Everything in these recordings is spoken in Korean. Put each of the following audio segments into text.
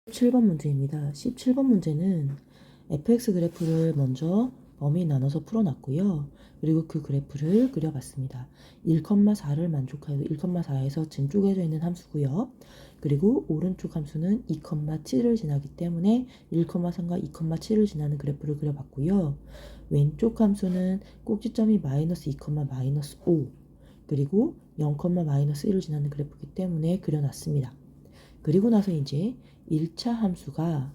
17번 문제입니다. 17번 문제는 fx 그래프를 먼저 범위 나눠서 풀어놨고요. 그리고 그 그래프를 그려봤습니다. 1,4를 만족하여 1,4에서 지금 쪼개져 있는 함수고요. 그리고 오른쪽 함수는 2,7을 지나기 때문에 1,3과 2,7을 지나는 그래프를 그려봤고요. 왼쪽 함수는 꼭지점이 마이너스 2, 마이너스 5 그리고 0, 마이너스 1을 지나는 그래프이기 때문에 그려놨습니다. 그리고 나서 이제 1차 함수가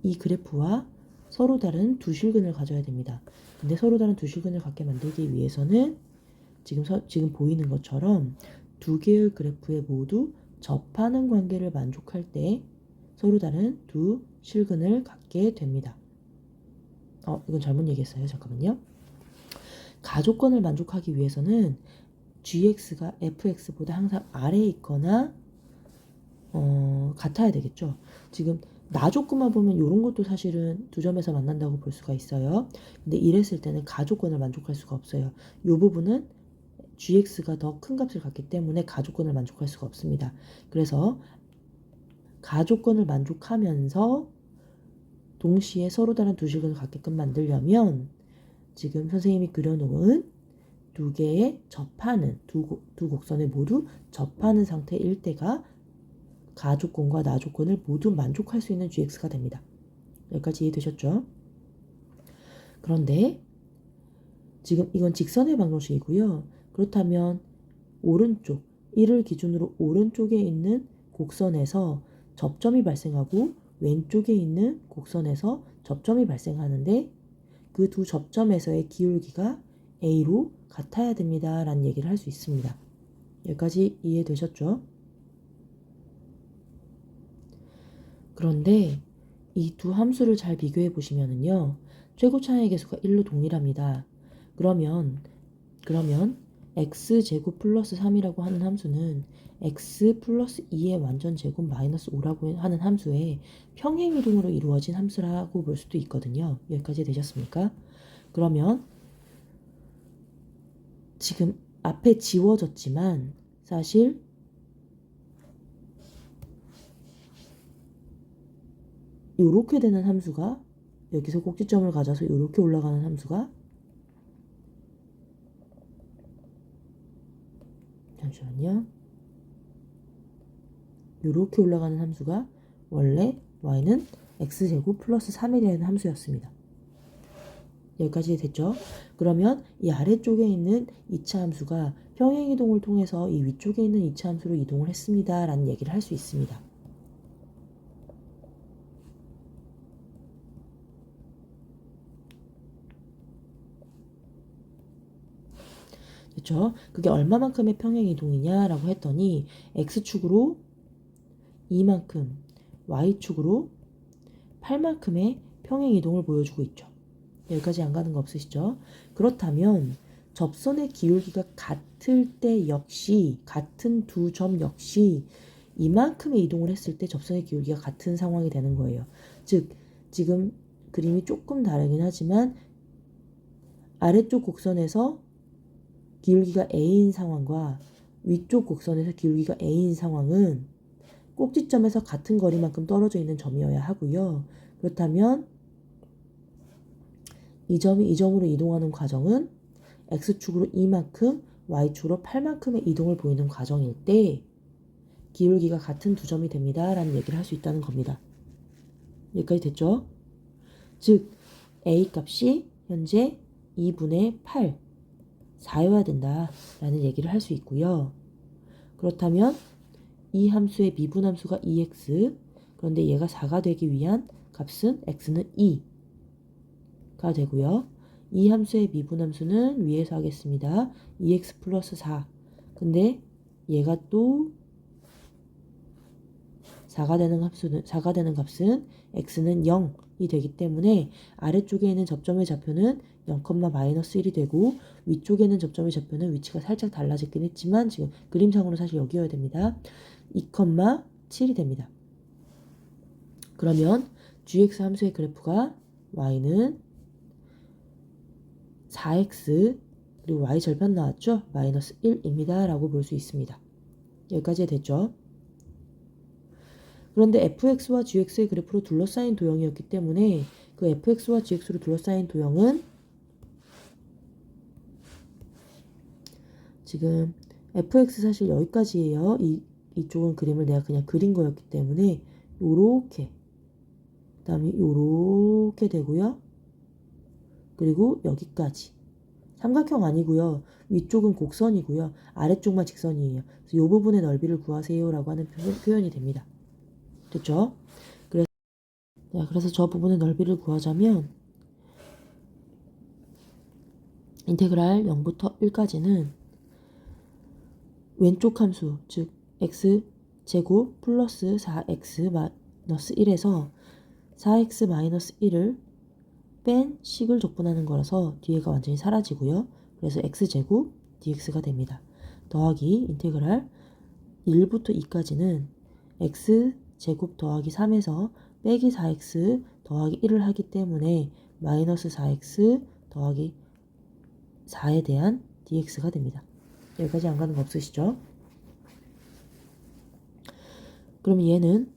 이 그래프와 서로 다른 두 실근을 가져야 됩니다. 근데 서로 다른 두 실근을 갖게 만들기 위해서는 지금 보이는 것처럼 두 개의 그래프에 모두 접하는 관계를 만족할 때 서로 다른 두 실근을 갖게 됩니다. 이건 잘못 얘기했어요. 잠깐만요. 가족권을 만족하기 위해서는 gx가 fx보다 항상 아래에 있거나 같아야 되겠죠. 지금 나조건만 보면 이런 것도 사실은 두 점에서 만난다고 볼 수가 있어요. 근데 이랬을 때는 가조건을 만족할 수가 없어요. 이 부분은 gx가 더 큰 값을 갖기 때문에 가조건을 만족할 수가 없습니다. 그래서 가조건을 만족하면서 동시에 서로 다른 두 실근을 갖게끔 만들려면 지금 선생님이 그려놓은 두 개의 접하는 두 곡선에 모두 접하는 상태일 때가 가조건과 나조건을 모두 만족할 수 있는 gx가 됩니다. 여기까지 이해되셨죠? 그런데 지금 이건 직선의 방정식이고요. 그렇다면 오른쪽, 1을 기준으로 오른쪽에 있는 곡선에서 접점이 발생하고 왼쪽에 있는 곡선에서 접점이 발생하는데 그 두 접점에서의 기울기가 A로 같아야 됩니다. 라는 얘기를 할 수 있습니다. 여기까지 이해되셨죠? 그런데 이 두 함수를 잘 비교해 보시면은요. 최고차의 계수가 1로 동일합니다. 그러면 x제곱 플러스 3이라고 하는 함수는 x 플러스 2의 완전제곱 마이너스 5라고 하는 함수의 평행이동으로 이루어진 함수라고 볼 수도 있거든요. 여기까지 되셨습니까? 그러면 지금 앞에 지워졌지만 사실 요렇게 되는 함수가 여기서 꼭지점을 가져서 요렇게 올라가는 함수가 잠시만요. 요렇게 올라가는 함수가 원래 y는 x제곱 플러스 3이라는 함수였습니다. 여기까지 됐죠? 그러면 이 아래쪽에 있는 2차 함수가 평행이동을 통해서 이 위쪽에 있는 2차 함수로 이동을 했습니다. 라는 얘기를 할 수 있습니다. 그렇죠? 그게 얼마만큼의 평행이동이냐라고 했더니 x축으로 2만큼, y축으로 8만큼의 평행이동을 보여주고 있죠. 여기까지 안 가는 거 없으시죠? 그렇다면 접선의 기울기가 같을 때 역시 같은 두 점 역시 이만큼의 이동을 했을 때 접선의 기울기가 같은 상황이 되는 거예요. 즉 지금 그림이 조금 다르긴 하지만 아래쪽 곡선에서 기울기가 A인 상황과 위쪽 곡선에서 기울기가 A인 상황은 꼭지점에서 같은 거리만큼 떨어져 있는 점이어야 하고요. 그렇다면 이 점이 이 점으로 이동하는 과정은 x축으로 2만큼, y축으로 8만큼의 이동을 보이는 과정일 때 기울기가 같은 두 점이 됩니다. 라는 얘기를 할 수 있다는 겁니다. 여기까지 됐죠? 즉 a 값이 현재 2분의 8, 4여야 된다. 라는 얘기를 할 수 있고요. 그렇다면 이 함수의 미분함수가 2x, 그런데 얘가 4가 되기 위한 값은 x는 2가 되고요. 이 함수의 미분함수는 위에서 하겠습니다. 2x 플러스 4. 근데 얘가 또 4가 되는 값은 x는 0이 되기 때문에 아래쪽에 있는 점점의 좌표는 0, 마이너스 1이 되고 위쪽에 있는 점점의 좌표는 위치가 살짝 달라지긴 했지만 지금 그림상으로 사실 여기여야 됩니다. 2, 7이 됩니다. 그러면 gx 함수의 그래프가 y는 4x 그리고 y 절편 나왔죠? 마이너스 1입니다. 라고 볼 수 있습니다. 여기까지 됐죠? 그런데 fx와 gx의 그래프로 둘러싸인 도형이었기 때문에 그 fx와 gx로 둘러싸인 도형은 지금 fx 사실 여기까지예요. 이쪽은 그림을 내가 그냥 그린 거였기 때문에 요렇게, 그 다음에 요렇게 되고요. 그리고 여기까지. 삼각형 아니고요. 위쪽은 곡선이고요. 아래쪽만 직선이에요. 그래서 이 부분의 넓이를 구하세요 라고 하는 표현이 됩니다. 됐죠? 그래서 저 부분의 넓이를 구하자면 인테그랄 0부터 1까지는 왼쪽 함수, 즉 x제곱 플러스 4x 마이너스 1에서 4x 마이너스 1을 뺀 식을 적분하는 거라서 뒤에가 완전히 사라지고요. 그래서 x제곱 dx가 됩니다. 더하기 인테그랄 1부터 2까지는 x제곱 더하기 3에서 빼기 4x 더하기 1을 하기 때문에 마이너스 4x 더하기 4에 대한 dx가 됩니다. 여기까지 안 가는 거 없으시죠? 그럼 얘는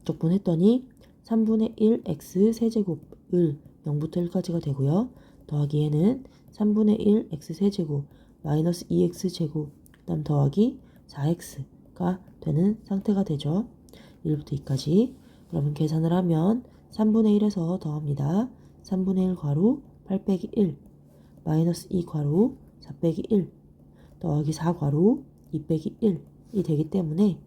적분했더니 3분의 1 x 세제곱을 0부터 1까지가 되고요. 더하기 얘는 3분의 1 x 세제곱 마이너스 2x 제곱 그 다음 더하기 4x가 되는 상태가 되죠. 1부터 2까지. 그러면 계산을 하면 3분의 1에서 더합니다. 3분의 1 괄호 8 빼기 1 마이너스 2 괄호 4 빼기 1 더하기 4 괄호 2 빼기 1이 되기 때문에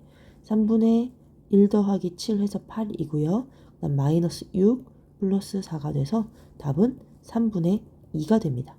3분의 1 더하기 7 해서 8이고요. 그 다음 마이너스 6 플러스 4가 돼서 답은 3분의 2가 됩니다.